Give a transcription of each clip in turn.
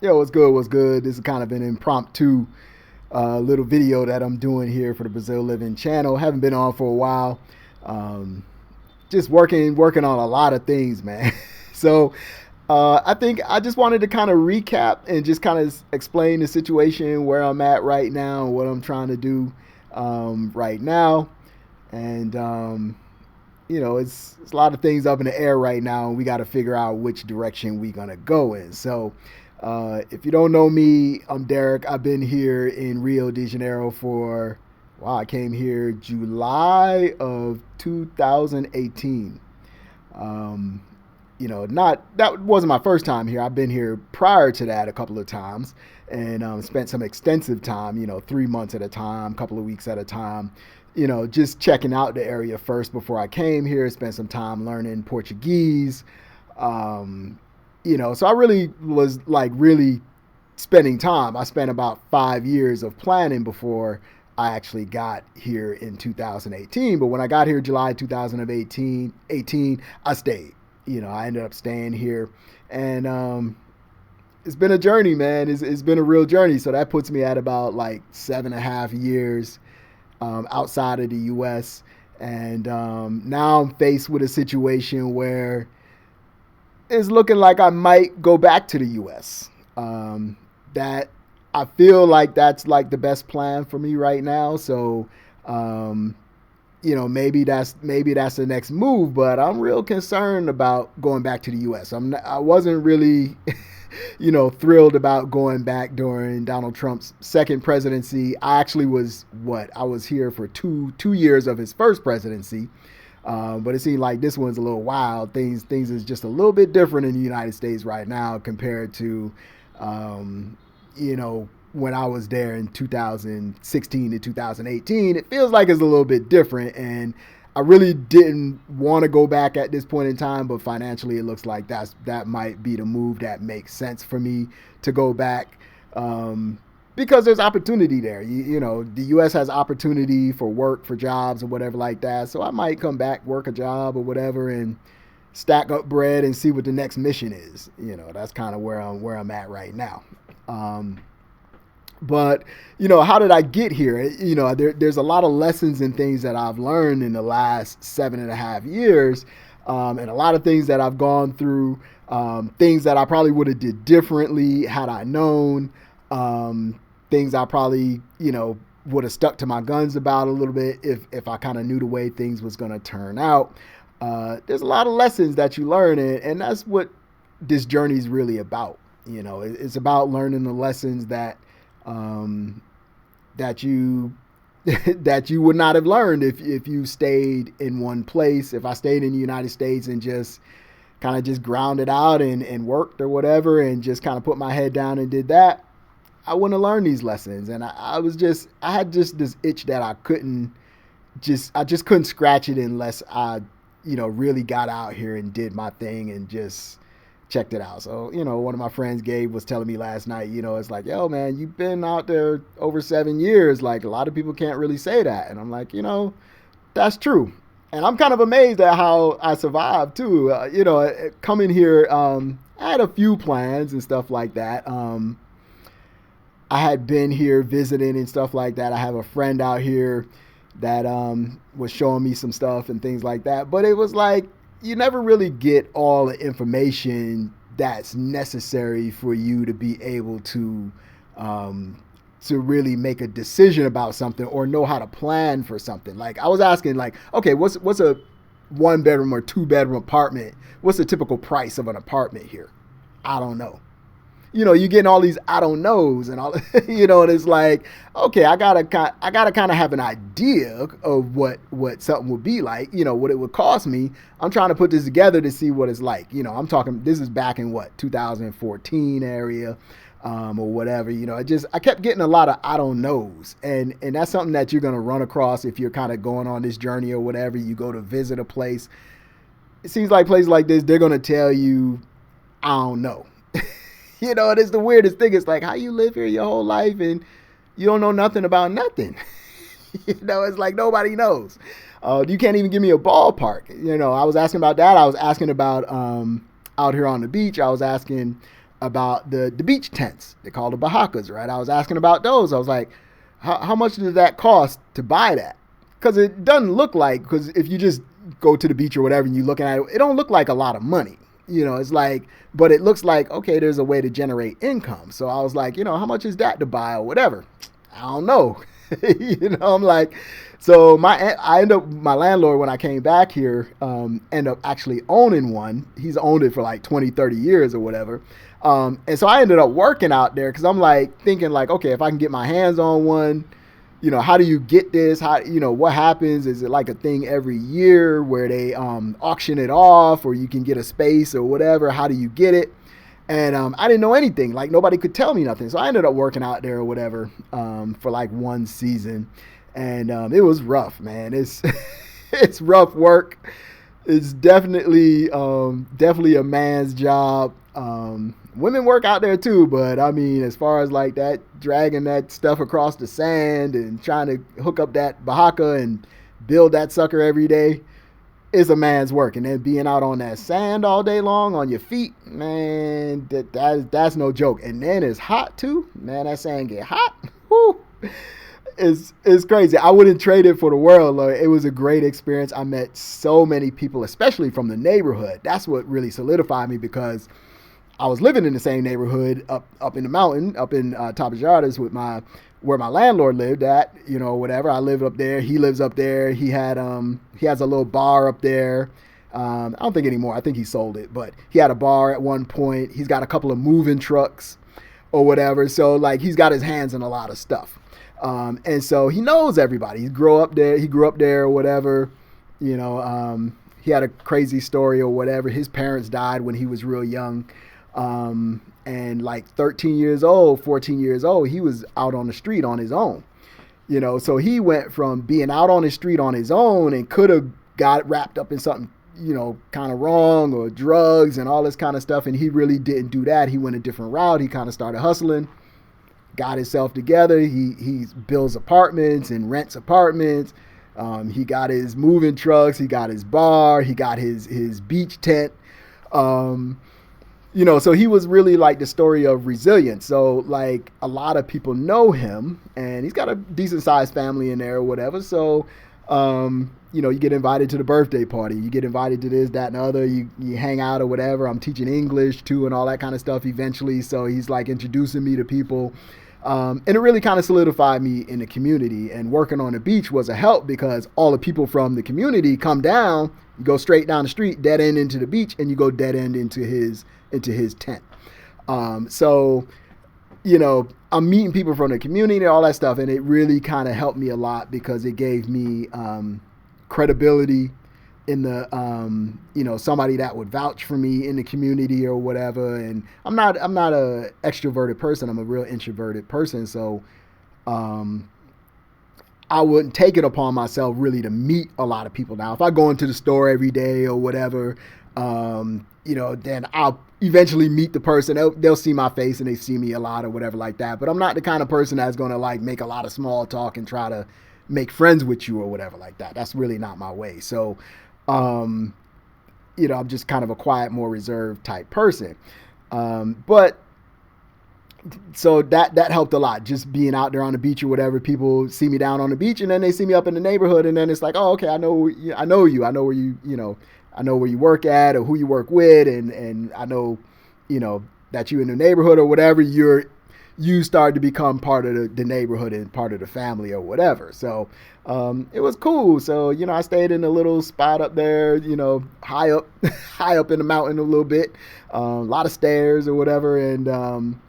Yo, what's good? What's good? This is kind of an impromptu little video that I'm doing here for the Brazil Living channel. Haven't been on for a while. Um, just working on a lot of things, man. so I think I just wanted to kind of recap and just kind of explain the situation where I'm at right now and what I'm trying to do right now. And it's a lot of things up in the air right now, and we got to figure out which direction we're gonna go in. So, if you don't know me, I'm Derek. I've been here in Rio de Janeiro for wow. I came here July of 2018. Um, not that wasn't my first time here. I've been here prior to that a couple of times, and spent some extensive time. 3 months at a time, a couple of weeks at a time. Just checking out the area first before I came here. Spent some time learning Portuguese. Um, so I really was like really spending time. I spent about 5 years of planning before I actually got here in 2018. But when I got here July 2018, I stayed. I ended up staying here, and it's been a journey, man. It's been a real journey. So that puts me at about like 7.5 years outside of the U.S. And now I'm faced with a situation where it's looking like I might go back to the U.S. That I feel like that's like the best plan for me right now. So, maybe that's the next move. But I'm real concerned about going back to the U.S. I wasn't really thrilled about going back during Donald Trump's second presidency. I actually I was here for two years of his first presidency. But it seemed like this one's a little wild. Things is just a little bit different in the United States right now compared to, when I was there in 2016 to 2018. It feels like it's a little bit different, and I really didn't want to go back at this point in time. But financially, it looks like that might be the move that makes sense for me to go back. Because there's opportunity there. The U.S. has opportunity for work, for jobs, or whatever like that. So I might come back, work a job or whatever, and stack up bread and see what the next mission is. That's kind of where I'm at right now. But how did I get here? There's a lot of lessons and things that I've learned in the last 7.5 years, and a lot of things that I've gone through, things that I probably would have did differently had I known. Things I probably, would have stuck to my guns about a little bit if I kind of knew the way things was going to turn out. There's a lot of lessons that you learn, and that's what this journey is really about. It's about learning the lessons that you that you would not have learned if you stayed in one place. If I stayed in the United States and just kind of just ground it out and worked or whatever and just kind of put my head down and did that, I wouldn't have learned these lessons. And I had just this itch that I just couldn't scratch it unless I, really got out here and did my thing and just checked it out. So, one of my friends, Gabe, was telling me last night, it's like, yo, man, you've been out there over 7 years. Like, a lot of people can't really say that. And I'm like, that's true. And I'm kind of amazed at how I survived too. Coming here, I had a few plans and stuff like that. I had been here visiting and stuff like that. I have a friend out here that was showing me some stuff and things like that. But it was like you never really get all the information that's necessary for you to be able to really make a decision about something or know how to plan for something. Like I was asking, like, okay, what's a 1 bedroom or 2 bedroom apartment? What's the typical price of an apartment here? I don't know. You're getting all these I don't knows and all, and it's like, okay, I gotta kind of have an idea of what something would be like, what it would cost me. I'm trying to put this together to see what it's like. I'm talking, this is back in 2014 area, or whatever. I kept getting a lot of I don't knows, and that's something that you're gonna run across if you're kind of going on this journey or whatever. You go to visit a place. It seems like places like this, they're gonna tell you, I don't know. And it's the weirdest thing. It's like, how you live here your whole life and you don't know nothing about nothing. It's like nobody knows. You can't even give me a ballpark. I was asking about that. I was asking about out here on the beach. I was asking about the beach tents. They call the Bahakas, right? I was asking about those. I was like, how much does that cost to buy that? Because it doesn't look like, because if you just go to the beach or whatever and you're looking at it, it don't look like a lot of money. It's like, but it looks like, okay, there's a way to generate income. So I was like, how much is that to buy or whatever? I don't know. I'm like, so I end up, my landlord, when I came back here, end up actually owning one. He's owned it for like 20, 30 years or whatever. And so I ended up working out there because I'm like thinking like, okay, if I can get my hands on one, how do you get this? How, what happens? Is it like a thing every year where they auction it off, or you can get a space or whatever? How do you get it? And I didn't know anything. Like, nobody could tell me nothing. So I ended up working out there or whatever for like one season. And it was rough, man. It's it's rough work. It's definitely a man's job. Women work out there too, but I mean, as far as like that, dragging that stuff across the sand and trying to hook up that Bahaka and build that sucker every day is a man's work. And then being out on that sand all day long on your feet, man, that's no joke. And then it's hot too, man. That sand get hot. Whew. It's crazy. I wouldn't trade it for the world. Like, it was a great experience. I met so many people, especially from the neighborhood. That's what really solidified me, because I was living in the same neighborhood up in the mountain, up in Tabajardas with where my landlord lived at, whatever. I lived up there. He lives up there. He has a little bar up there. I don't think anymore. I think he sold it, but he had a bar at one point. He's got a couple of moving trucks or whatever. So like, he's got his hands in a lot of stuff. And so he knows everybody. He grew up there or whatever, he had a crazy story or whatever. His parents died when he was real young. And like 13 years old, 14 years old, he was out on the street on his own, so he went from being out on the street on his own and could have got wrapped up in something, kind of wrong, or drugs and all this kind of stuff. And he really didn't do that. He went a different route. He kind of started hustling, got himself together. He builds apartments and rents apartments. He got his moving trucks. He got his bar. He got his beach tent. So he was really like the story of resilience. So like, a lot of people know him, and he's got a decent sized family in there or whatever. So, you get invited to the birthday party, you get invited to this, that, and the other, you hang out or whatever. I'm teaching English too and all that kind of stuff eventually. So he's like introducing me to people. And it really kind of solidified me in the community, and working on the beach was a help, because all the people from the community come down, you go straight down the street, dead end into the beach, and you go dead end into his tent. So, I'm meeting people from the community, all that stuff. And it really kind of helped me a lot, because it gave me, credibility in the, somebody that would vouch for me in the community or whatever. And I'm not a extroverted person. I'm a real introverted person. So, I wouldn't take it upon myself really to meet a lot of people. Now, if I go into the store every day or whatever, then I'll eventually meet the person. They'll see my face and they see me a lot or whatever like that. But I'm not the kind of person that's going to like make a lot of small talk and try to make friends with you or whatever like that. That's really not my way. So, I'm just kind of a quiet, more reserved type person. But so that helped a lot, just being out there on the beach or whatever. People see me down on the beach, and then they see me up in the neighborhood, and then it's like, oh, okay, I know you. I know where I know where you work at or who you work with, and I know, that you in the neighborhood or whatever. You start to become part of the neighborhood and part of the family or whatever. So it was cool. So, I stayed in a little spot up there, high up in the mountain a little bit, a lot of stairs or whatever. And,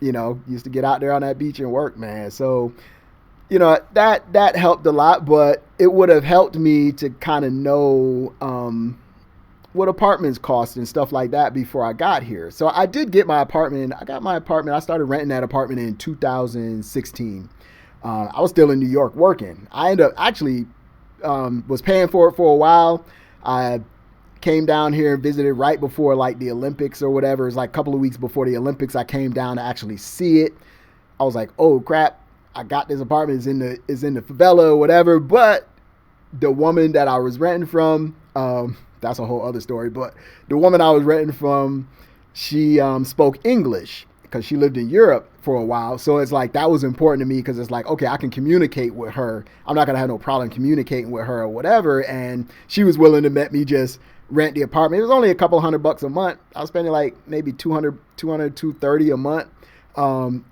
used to get out there on that beach and work, man. So, that helped a lot, but it would have helped me to kind of know what apartments cost and stuff like that before I got here. So I did get my apartment. I started renting that apartment in 2016. I was still in New York working. I ended up actually was paying for it for a while. I came down here and visited right before like the Olympics or whatever. It was like a couple of weeks before the Olympics. I came down to actually see it. I was like, oh crap, I got this apartment is in the favela or whatever. But the woman that I was renting from, that's a whole other story. But the woman I was renting from, she spoke English because she lived in Europe for a while. So it's like that was important to me because it's like, okay, I can communicate with her. I'm not going to have no problem communicating with her or whatever. And she was willing to let me just rent the apartment. It was only a couple $100 a month. I was spending like maybe 230 a month. And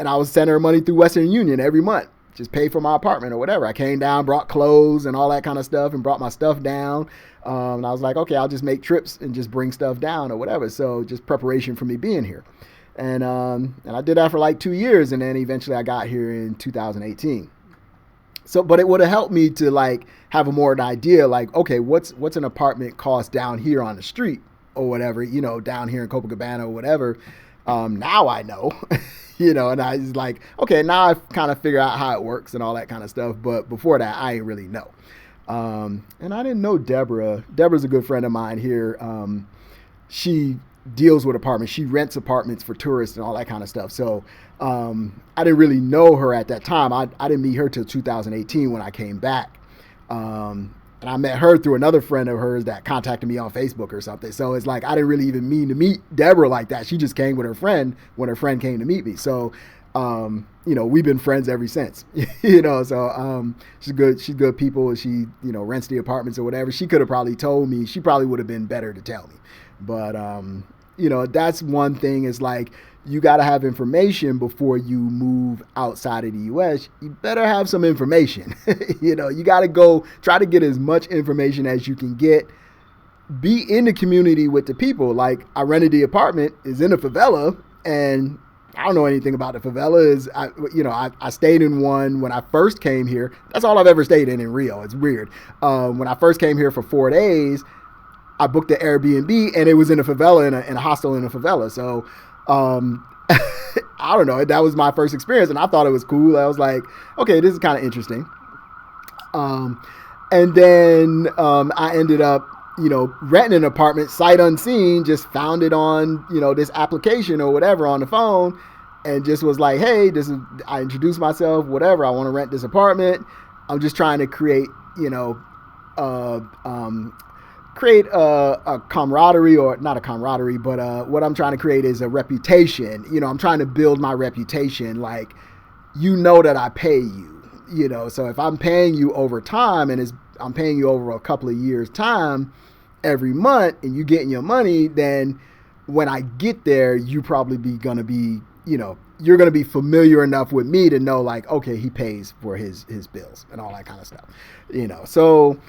I was sending her money through Western Union every month. Just pay for my apartment or whatever. I came down, brought clothes and all that kind of stuff and brought my stuff down. And I was like, okay, I'll just make trips and just bring stuff down or whatever. So just preparation for me being here. And I did that for like 2 years. And then eventually I got here in 2018. So, but it would have helped me to like have a more an idea like, okay, what's an apartment cost down here on the street or whatever, you know, down here in Copacabana or whatever. Now I know, you know, and I was like, okay, now I've kind of figured out how it works and all that kind of stuff. But before that, I didn't really know. And I didn't know Deborah. Deborah's a good friend of mine here. She deals with apartments. She rents apartments for tourists and all that kind of stuff. So I didn't really know her at that time. I didn't meet her till 2018 when I came back. And I met her through another friend of hers that contacted me on Facebook or something. So it's like I didn't really even mean to meet Deborah like that. She just came with her friend when her friend came to meet me. So, you know, we've been friends ever since. You know, so she's good. She's good people. She, you know, rents the apartments or whatever. She could have probably told me. She probably would have been better to tell me. But, you know, that's one thing is like you got to have information before you move outside of the U.S. You better have some information. You know, you got to go try to get as much information as you can get. Be in the community with the people. Like I rented the apartment is in a favela and I don't know anything about the favelas. I stayed in one when I first came here. That's all I've ever stayed in Rio. It's weird. When I first came here for 4 days, I booked the Airbnb and it was in a favela in a hostel in a favela. So, I don't know. That was my first experience and I thought it was cool. I was like, okay, this is kind of interesting. And then, I ended up, you know, renting an apartment sight unseen, just found it on, you know, this application or whatever on the phone and just was like, hey, I introduced myself, whatever. I want to rent this apartment. I'm just trying to create, you know, create a camaraderie or not a camaraderie, but what I'm trying to create is a reputation. You know, I'm trying to build my reputation. Like, you know that I pay you, you know, so if I'm paying you over time and I'm paying you over a couple of years time every month and you getting your money, then when I get there, you probably gonna be, you know, you're going to be familiar enough with me to know like, okay, he pays for his bills and all that kind of stuff, you know? So,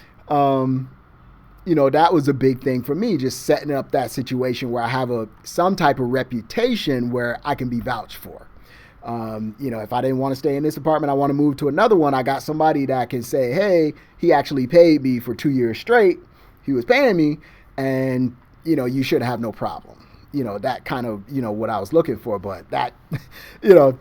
you know, that was a big thing for me, just setting up that situation where I have some type of reputation where I can be vouched for. You know, if I didn't want to stay in this apartment, I want to move to another one. I got somebody that can say, hey, he actually paid me for 2 years straight. He was paying me and, you know, you should have no problem. You know, that kind of, you know, what I was looking for. But that, you know,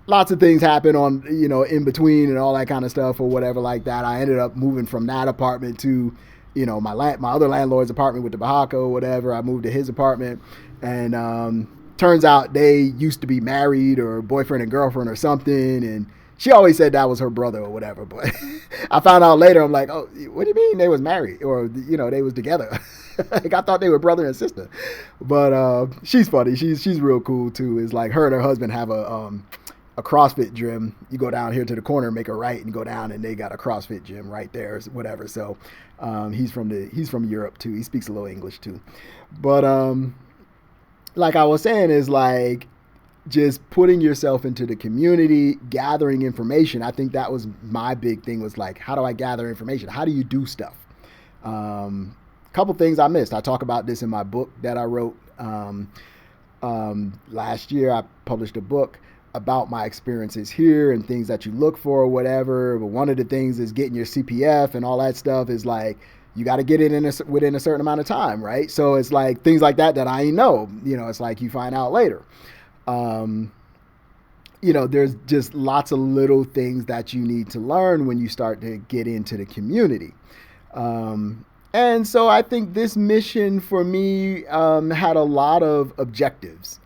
lots of things happen on, you know, in between and all that kind of stuff or whatever like that. I ended up moving from that apartment to, you know, my other landlord's apartment with the Bahaka or whatever. I moved to his apartment and turns out they used to be married or boyfriend and girlfriend or something. And she always said that was her brother or whatever. But I found out later, I'm like, oh, what do you mean they was married or, you know, they was together? Like I thought they were brother and sister. But she's funny. She's real cool too. It's like her and her husband have a CrossFit gym. You go down here to the corner, make a right, and go down, and they got a CrossFit gym right there, whatever. So he's from Europe too. He speaks a little English too. But like I was saying, is like just putting yourself into the community, gathering information. I think that was my big thing. Was like, how do I gather information? How do you do stuff? Couple things I missed. I talk about this in my book that I wrote last year. I published a book about my experiences here and things that you look for or whatever. But one of the things is getting your CPF and all that stuff is like, you got to get it within a certain amount of time, right? So it's like things like that I ain't know, you know, it's like you find out later. You know, there's just lots of little things that you need to learn when you start to get into the community. And so I think this mission for me had a lot of objectives.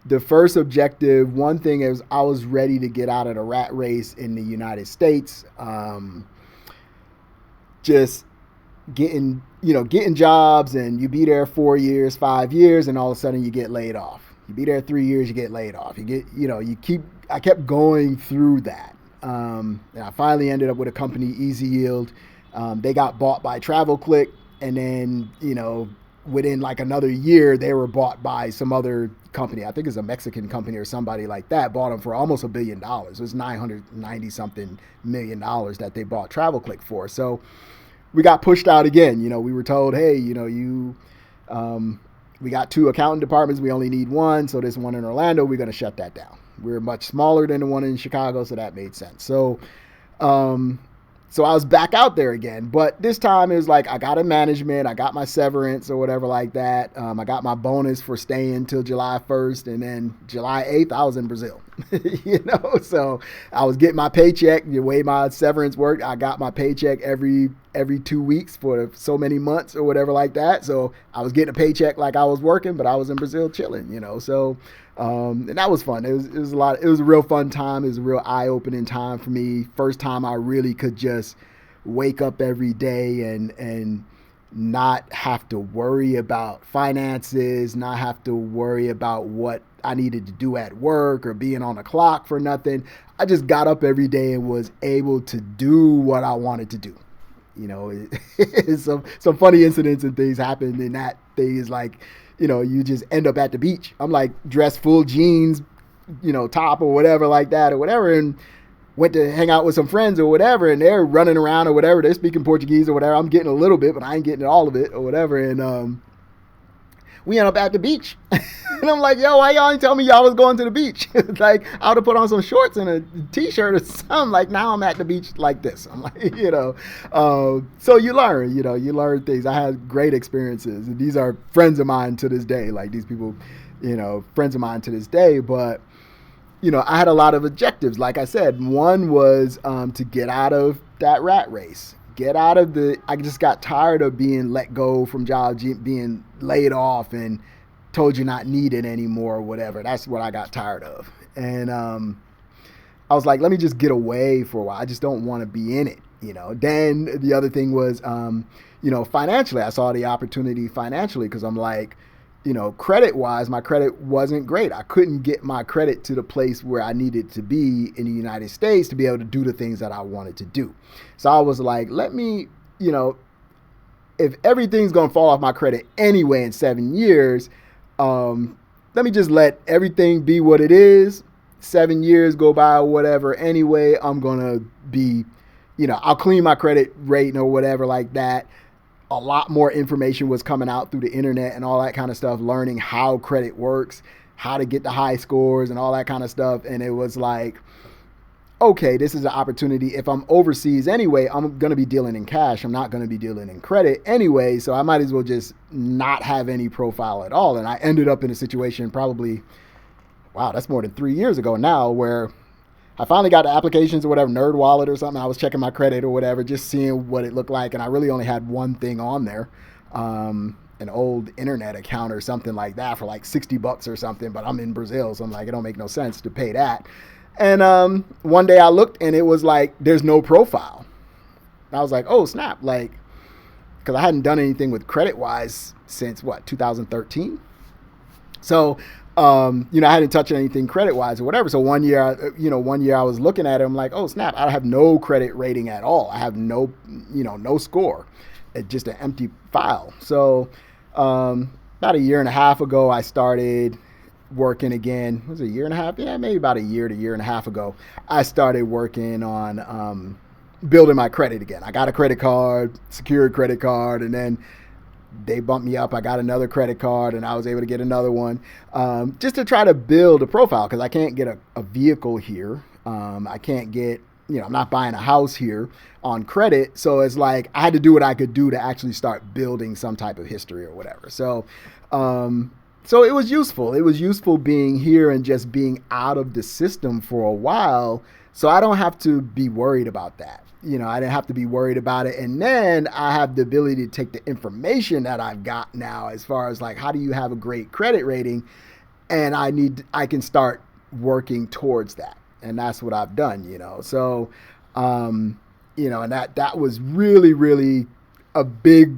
The first objective, one thing is I was ready to get out of the rat race in the United States. Just getting jobs, and you be there 4 years, 5 years, and all of a sudden you get laid off. You be there 3 years, you get laid off. I kept going through that. And I finally ended up with a company, Easy Yield. They got bought by TravelClick, and then, within like another year, they were bought by some other company. I think it's a Mexican company or somebody like that. Bought them for almost $1 billion. It was $990 something million that they bought TravelClick for. So we got pushed out again. We were told, hey, we got 2 accounting departments. We only need 1. So this one in Orlando, we're going to shut that down. We're much smaller than the one in Chicago, so that made sense. So I was back out there again, but this time it was like I got a management, I got my severance or whatever like that. I got my bonus for staying till July 1st, and then July 8th I was in Brazil. So I was getting my paycheck. The way my severance worked, I got my paycheck every 2 weeks for so many months or whatever like that. So I was getting a paycheck like I was working, but I was in Brazil chilling. So. And that was fun. It was a lot. It was a real fun time. It was a real eye-opening time for me. First time I really could just wake up every day and not have to worry about finances, not have to worry about what I needed to do at work or being on the clock for nothing. I just got up every day and was able to do what I wanted to do. Some funny incidents and things happened in that thing is like, you just end up at the beach. I'm like dressed full jeans, top or whatever like that or whatever, and went to hang out with some friends or whatever, and they're running around or whatever. They're speaking Portuguese or whatever. I'm getting a little bit, but I ain't getting all of it or whatever. And we end up at the beach. And I'm like, yo, why y'all ain't tell me y'all was going to the beach? Like, I would have put on some shorts and a t-shirt or something. Like, now I'm at the beach like this. I'm like, so you learn things. I had great experiences. And these are friends of mine to this day. Like, these people, friends of mine to this day. But, I had a lot of objectives. Like I said, one was to get out of that rat race. I just got tired of being let go from jobs, being laid off and told you're not needed anymore or whatever. That's what I got tired of. And I was like, let me just get away for a while. I just don't want to be in it, Then the other thing was, financially, I saw the opportunity financially because I'm like, credit-wise, my credit wasn't great. I couldn't get my credit to the place where I needed to be in the United States to be able to do the things that I wanted to do. So I was like, let me, if everything's going to fall off my credit anyway in 7 years, let me just let everything be what it is. 7 years go by or whatever. Anyway, I'm going to be, I'll clean my credit rating or whatever like that. A lot more information was coming out through the internet and all that kind of stuff, learning how credit works, how to get the high scores and all that kind of stuff. And it was like, okay, this is an opportunity. If I'm overseas anyway, I'm going to be dealing in cash. I'm not going to be dealing in credit anyway. So I might as well just not have any profile at all. And I ended up in a situation probably, that's more than 3 years ago now, where I finally got the applications or whatever, NerdWallet or something. I was checking my credit or whatever, just seeing what it looked like. And I really only had one thing on there, an old internet account or something like that for like $60 or something. But I'm in Brazil, so I'm like, it don't make no sense to pay that. And one day I looked and it was like, there's no profile. And I was like, oh, snap. Like, because I hadn't done anything with credit-wise since, 2013? So I hadn't touched anything credit-wise or whatever. So one year I was looking at it. I'm like, oh, snap. I have no credit rating at all. I have no score. It's just an empty file. So about a year and a half ago, I started working again. Was it a year and a half? Yeah, maybe about a year to year and a half ago. I started working on building my credit again. I got a credit card, secured credit card, and then they bumped me up. I got another credit card and I was able to get another one just to try to build a profile because I can't get a vehicle here. I can't get, I'm not buying a house here on credit. So it's like I had to do what I could do to actually start building some type of history or whatever. So it was useful. It was useful being here and just being out of the system for a while. So I don't have to be worried about that. I didn't have to be worried about it. And then I have the ability to take the information that I've got now as far as like, how do you have a great credit rating? And I can start working towards that. And that's what I've done, So, and that was really, really a big,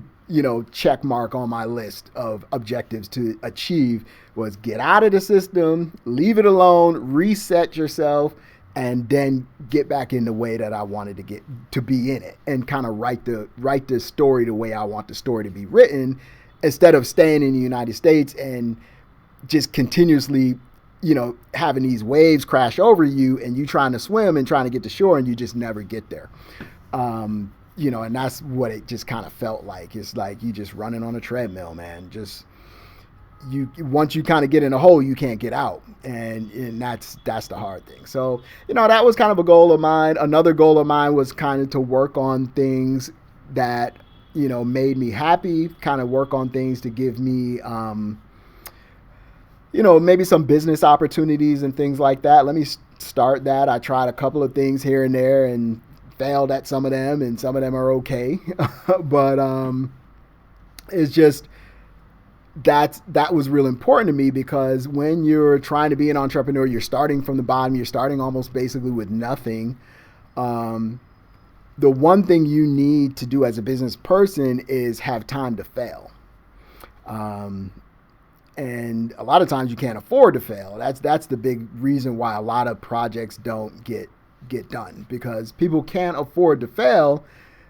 check mark on my list of objectives to achieve was get out of the system, leave it alone, reset yourself, and then get back in the way that I wanted to get to be in it, and kind of write the story the way I want the story to be written, instead of staying in the United States and just continuously, having these waves crash over you and you trying to swim and trying to get to shore and you just never get there. And that's what it just kind of felt like. It's like you just running on a treadmill, man. Just once you kind of get in a hole, you can't get out, and that's the hard thing. So that was kind of a goal of mine. Another goal of mine was kind of to work on things that made me happy. Kind of work on things to give me maybe some business opportunities and things like that. Let me start that. I tried a couple of things here and there and failed at some of them, and some of them are okay. But it's just that was real important to me, because when you're trying to be an entrepreneur, you're starting from the bottom. You're starting almost basically with nothing. The one thing you need to do as a business person is have time to fail. And a lot of times you can't afford to fail. That's the big reason why a lot of projects don't get done, because people can't afford to fail.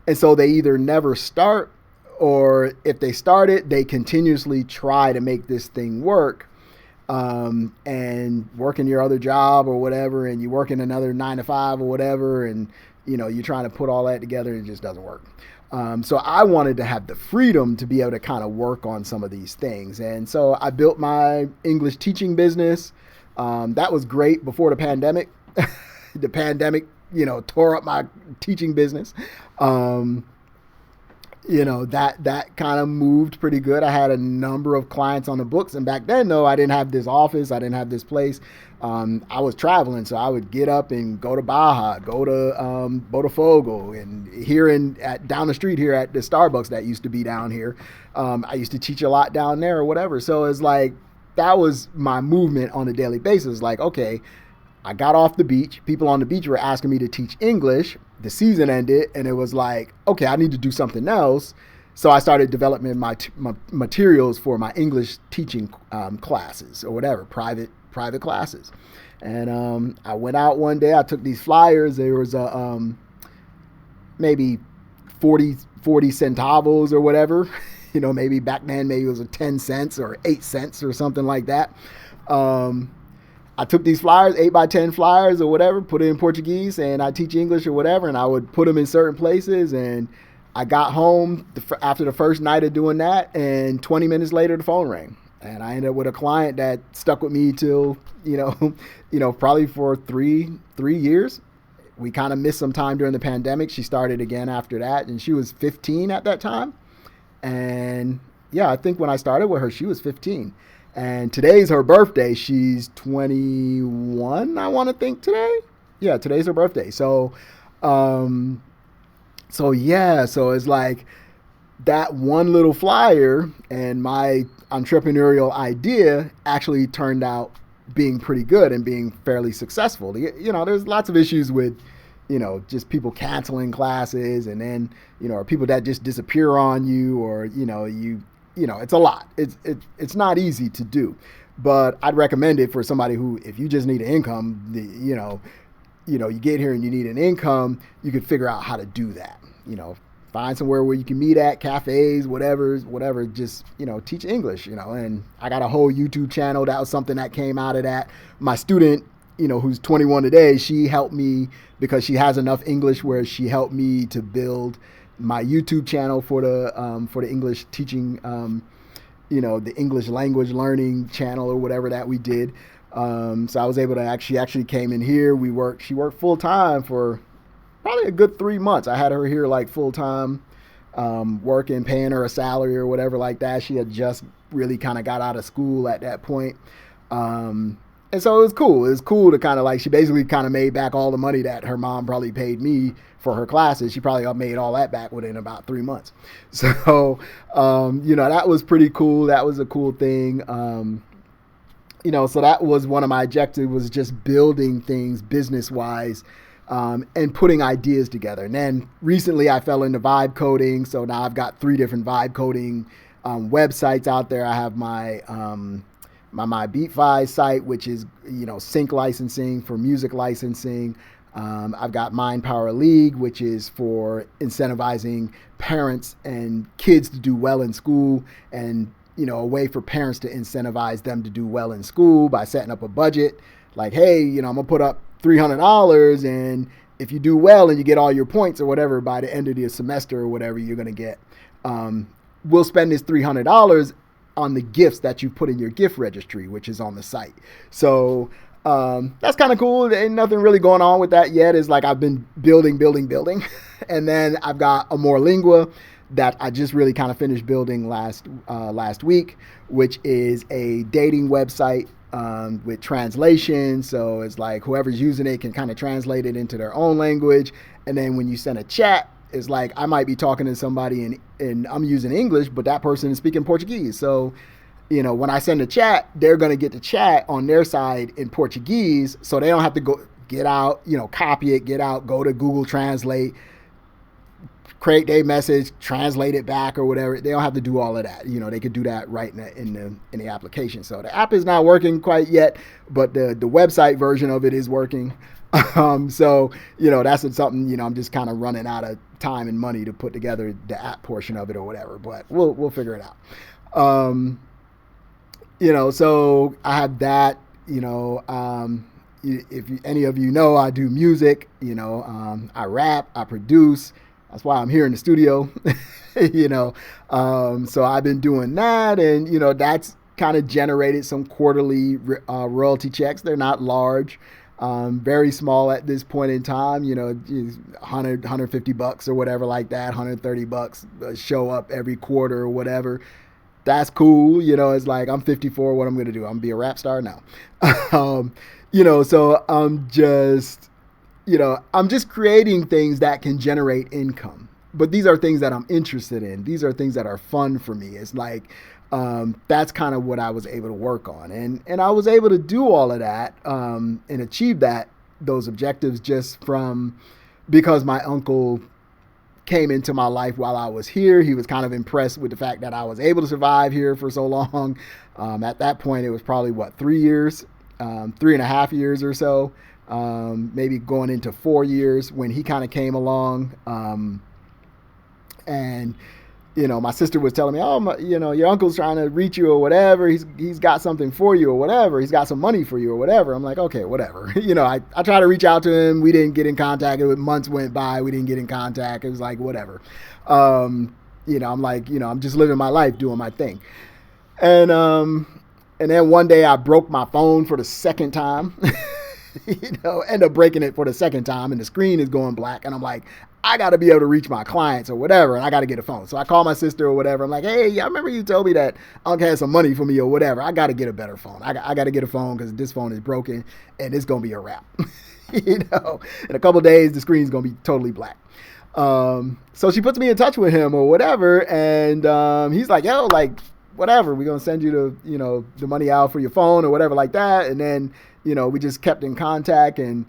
And so they either never start, or if they start it, they continuously try to make this thing work, and work in your other job or whatever, and you work in another 9 to 5 or whatever, and you're trying to put all that together and it just doesn't work. So I wanted to have the freedom to be able to kind of work on some of these things. And so I built my English teaching business. That was great before the pandemic. The pandemic, tore up my teaching business. That kind of moved pretty good. I had a number of clients on the books. And back then, though, I didn't have this office. I didn't have this place. I was traveling, so I would get up and go to Baja, go to Botafogo, and down the street here at the Starbucks that used to be down here. I used to teach a lot down there or whatever. So it's like, that was my movement on a daily basis. Like, okay, I got off the beach. People on the beach were asking me to teach English. The season ended, and it was like, okay, I need to do something else. So I started developing my materials for my English teaching classes or whatever, private classes. And I went out one day. I took these flyers. There was maybe 40 centavos or whatever. Maybe back then, maybe it was 10 cents or 8 cents or something like that. I took these flyers, 8x10 flyers or whatever, put it in Portuguese, and I teach English or whatever, and I would put them in certain places. And I got home after the first night of doing that, and 20 minutes later, the phone rang. And I ended up with a client that stuck with me till, probably for three years. We kind of missed some time during the pandemic. She started again after that, and she was 15 at that time. And yeah, I think when I started with her, she was 15. And today's her birthday. She's 21, I want to think, today. Yeah, today's her birthday. So it's like that one little flyer and my entrepreneurial idea actually turned out being pretty good and being fairly successful. There's lots of issues with, just people canceling classes, and then, or people that just disappear on you, or, it's a lot. It's not easy to do, but I'd recommend it for somebody who, if you just need an income, you get here and you need an income, you could figure out how to do that. Find somewhere where you can meet at, cafes, whatever, just, teach English, and I got a whole YouTube channel. That was something that came out of that. My student, who's 21 today, she helped me because she has enough English where she helped me to build my YouTube channel for the English teaching, the English language learning channel or whatever that we did. So I was able to actually came in here. She worked full time for probably a good 3 months. I had her here like full time, working, paying her a salary or whatever like that. She had just really kind of got out of school at that point. And so it was cool. It was cool to kind of like, she basically kind of made back all the money that her mom probably paid me for her classes. She probably made all that back within about 3 months. So, that was pretty cool. That was a cool thing. So that was one of my objectives, was just building things business wise and putting ideas together. And then recently I fell into vibe coding. So now I've got 3 different vibe coding websites out there. I have my BeatFi site, which is, sync licensing for music licensing. I've got Mind Power League, which is for incentivizing parents and kids to do well in school, and a way for parents to incentivize them to do well in school by setting up a budget. Like, hey, I'm gonna put up $300, and if you do well and you get all your points or whatever by the end of the semester or whatever you're gonna get, we'll spend this $300 on the gifts that you put in your gift registry, which is on the site. So that's kind of cool. There ain't nothing really going on with that yet. It's like I've been building. And then I've got Amor Lingua that I just really kind of finished building last week, which is a dating website with translation. So it's like whoever's using it can kind of translate it into their own language. And then when you send a chat, it's like I might be talking to somebody and I'm using English, but that person is speaking Portuguese. So, when I send a chat, they're going to get the chat on their side in Portuguese. So they don't have to get out, copy it, go to Google Translate, create their message, translate it back or whatever. They don't have to do all of that. They could do that right in the application. So the app is not working quite yet, but the website version of it is working. So, that's something, I'm just kind of running out of time and money to put together the app portion of it or whatever, but we'll figure it out. So I have that, if any of you know, I do music, I rap, I produce. That's why I'm here in the studio, so I've been doing that, and, that's kind of generated some quarterly royalty checks. They're not large. Very small at this point in time, $150 or whatever like that, $130 show up every quarter or whatever. That's cool. It's like, I'm 54. What I'm going to do? I'm going to be a rap star now. So I'm just creating things that can generate income, but these are things that I'm interested in. These are things that are fun for me. It's like, that's kind of what I was able to work on. And I was able to do all of that and achieve those objectives just because my uncle came into my life while I was here. He was kind of impressed with the fact that I was able to survive here for so long. At that point, it was probably 3 years, 3.5 years or so, maybe going into 4 years when he kind of came along. And my sister was telling me, your uncle's trying to reach you or whatever. He's got something for you or whatever. He's got some money for you or whatever. I'm like, okay, whatever. I tried to reach out to him. We didn't get in contact. Months went by. We didn't get in contact. It was like, whatever. I'm like, I'm just living my life, doing my thing. And then one day I broke my phone for the second time. End up breaking it for the second time, and the screen is going black. And I'm like, I got to be able to reach my clients or whatever, and I got to get a phone. So I call my sister or whatever. I'm like, hey, I remember you told me that Uncle had some money for me or whatever. I got to get a better phone. I got to get a phone because this phone is broken, and it's going to be a wrap. In a couple of days, the screen's going to be totally black. So she puts me in touch with him or whatever, and he's like, yo, like, whatever, we're going to send you the money out for your phone or whatever like that. And then, we just kept in contact and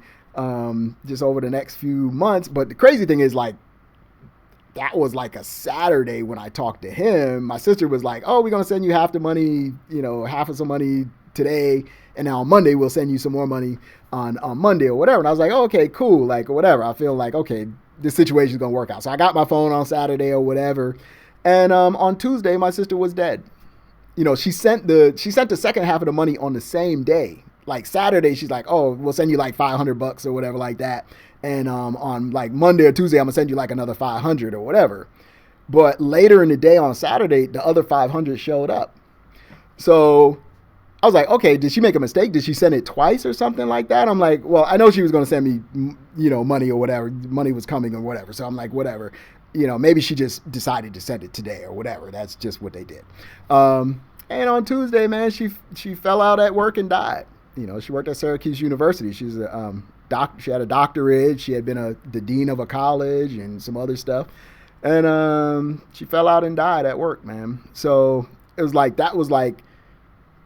just over the next few months. But the crazy thing is, like, that was like a Saturday when I talked to him. My sister was like, oh, we're going to send you half the money, half of some money today. And then on Monday, we'll send you some more money on Monday or whatever. And I was like, oh, okay, cool. Like, whatever. I feel like, okay, this situation is going to work out. So I got my phone on Saturday or whatever. And on Tuesday, my sister was dead. She sent the second half of the money on the same day. Like Saturday, she's like, oh, we'll send you like $500 or whatever like that. And on like Monday or Tuesday, I'm gonna send you like another 500 or whatever. But later in the day on Saturday, the other 500 showed up. So I was like, okay, did she make a mistake? Did she send it twice or something like that? I'm like, well, I know she was going to send me, money or whatever. Money was coming or whatever. So I'm like, whatever. Maybe she just decided to send it today or whatever. That's just what they did. And on Tuesday, man, she fell out at work and died. She worked at Syracuse University. She's she had a doctorate. She had been the dean of a college and some other stuff. And she fell out and died at work, man. So it was like, that was like,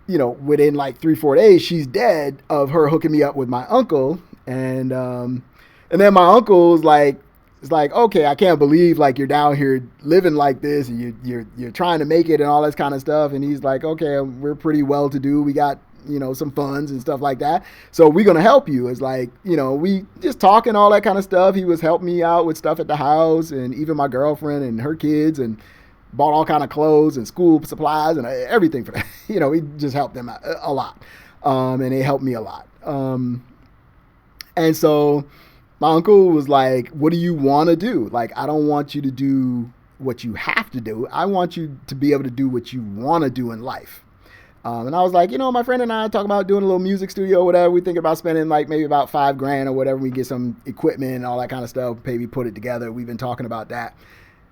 within like 3-4 days, she's dead of her hooking me up with my uncle. And And then my uncle was like, it's like, okay, I can't believe like you're down here living like this and you're trying to make it and all this kind of stuff. And he's like, okay, we're pretty well to do. We got, some funds and stuff like that. So we're going to help you. It's like, we just talking all that kind of stuff. He was helping me out with stuff at the house and even my girlfriend and her kids, and bought all kind of clothes and school supplies and everything for that. We just helped them out a lot. And they helped me a lot. And so my uncle was like, what do you want to do? Like, I don't want you to do what you have to do. I want you to be able to do what you want to do in life. And I was like, my friend and I talking about doing a little music studio or whatever. We think about spending like maybe about $5,000 or whatever. We get some equipment and all that kind of stuff. Maybe put it together. We've been talking about that.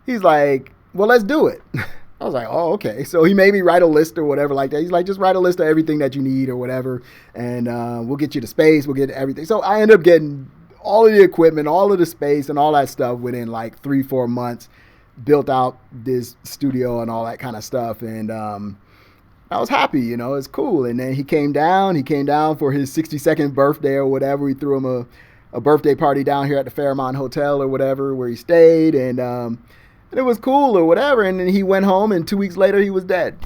He's like, well, let's do it. I was like, oh, okay. So he made me write a list or whatever like that. He's like, just write a list of everything that you need or whatever. And we'll get you the space. We'll get everything. So I ended up getting all of the equipment, all of the space and all that stuff within like 3-4 months, built out this studio and all that kind of stuff. And I was happy, it's cool. And then he came down for his 62nd birthday or whatever. We threw him a birthday party down here at the Fairmont Hotel or whatever, where he stayed. And it was cool or whatever. And then he went home and 2 weeks later he was dead.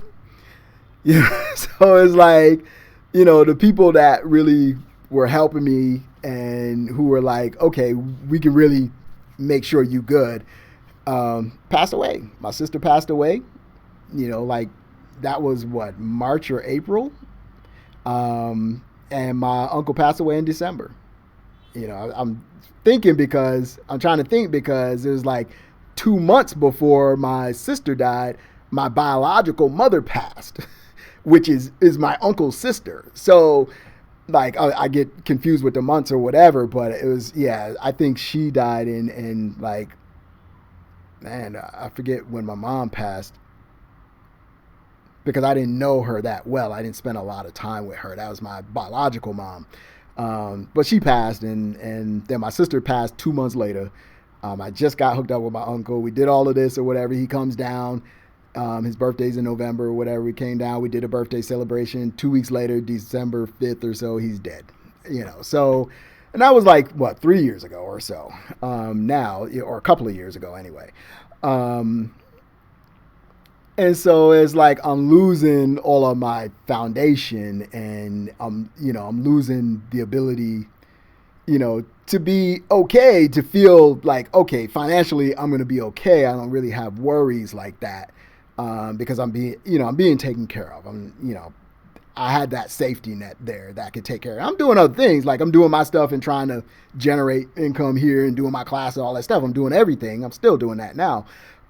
So it's like, the people that really were helping me and who were like, okay, we can really make sure you good, passed away. My sister passed away, like that was what, March or April. And my uncle passed away in December. I'm thinking because I'm trying to think because it was like 2 months before my sister died, my biological mother passed, which is my uncle's sister. So like I get confused with the months or whatever, but it was, I think she died in like, man, I forget when my mom passed because I didn't know her that well. I didn't spend a lot of time with her. That was my biological mom. But she passed and then my sister passed 2 months later. I just got hooked up with my uncle. We did all of this or whatever. He comes down. His birthday's in November or whatever. We came down. We did a birthday celebration. 2 weeks later, December 5th or so, he's dead. So, and that was like, what, 3 years ago or so now, or a couple of years ago anyway. And so it's like I'm losing all of my foundation and I'm losing the ability, to be okay, to feel like, okay, financially, I'm going to be okay. I don't really have worries like that because I'm being taken care of. I had that safety net there that could take care of. I'm doing other things, like I'm doing my stuff and trying to generate income here and doing my class and all that stuff. I'm doing everything. I'm still doing that now.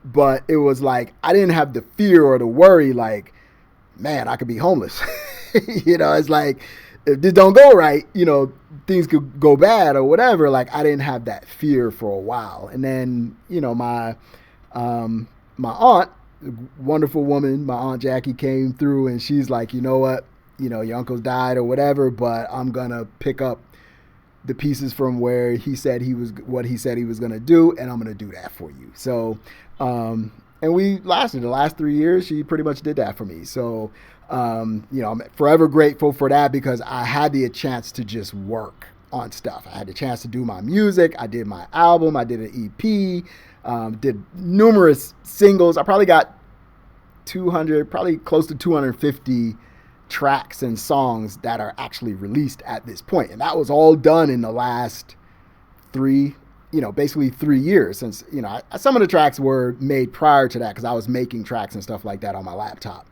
But it was like, I didn't have the fear or the worry, like, man, I could be homeless. It's like, if this don't go right, things could go bad or whatever. Like, I didn't have that fear for a while. And then, my aunt, wonderful woman, my Aunt Jackie came through and she's like, you know what, your uncle's died or whatever, but I'm going to pick up the pieces from where he said he was going to do, and I'm going to do that for you. So, and we lasted the last 3 years. She pretty much did that for me. So, I'm forever grateful for that because I had the chance to just work on stuff. I had the chance to do my music. I did my album. I did an EP, did numerous singles. I probably got probably close to 250 tracks and songs that are actually released at this point. And that was all done in the last basically 3 years since, some of the tracks were made prior to that because I was making tracks and stuff like that on my laptop.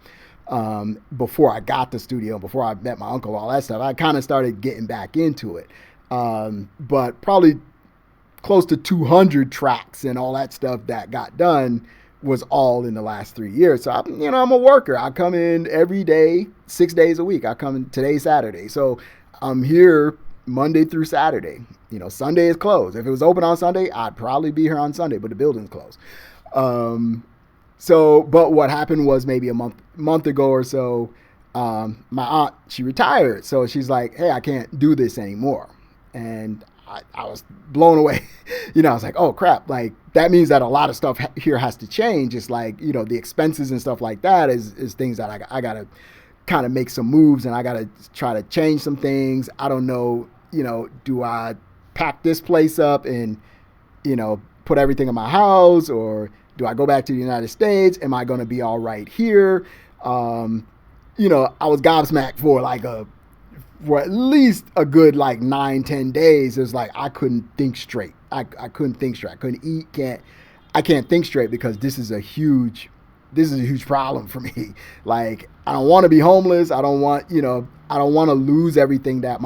Before I got the studio, before I met my uncle, all that stuff, I kind of started getting back into it. But probably close to 200 tracks and all that stuff that got done was all in the last 3 years. So I'm a worker. I come in every day, 6 days a week. I come in, today's Saturday. So I'm here Monday through Saturday. Sunday is closed. If it was open on Sunday, I'd probably be here on Sunday, but the building's closed. But what happened was maybe a month ago or so, my aunt, she retired. So she's like, hey, I can't do this anymore. And I was blown away. I was like, oh crap. Like that means that a lot of stuff here has to change. It's like, the expenses and stuff like that is things that I got to kind of make some moves and I got to try to change some things. I don't know, do I pack this place up and, put everything in my house, or do I go back to the United States? Am I going to be all right here? I was gobsmacked for at least a good 9-10 days. It was like I couldn't think straight. I couldn't think straight. I couldn't eat. I can't think straight because this is a huge problem for me. I don't want to be homeless. I don't want to lose everything that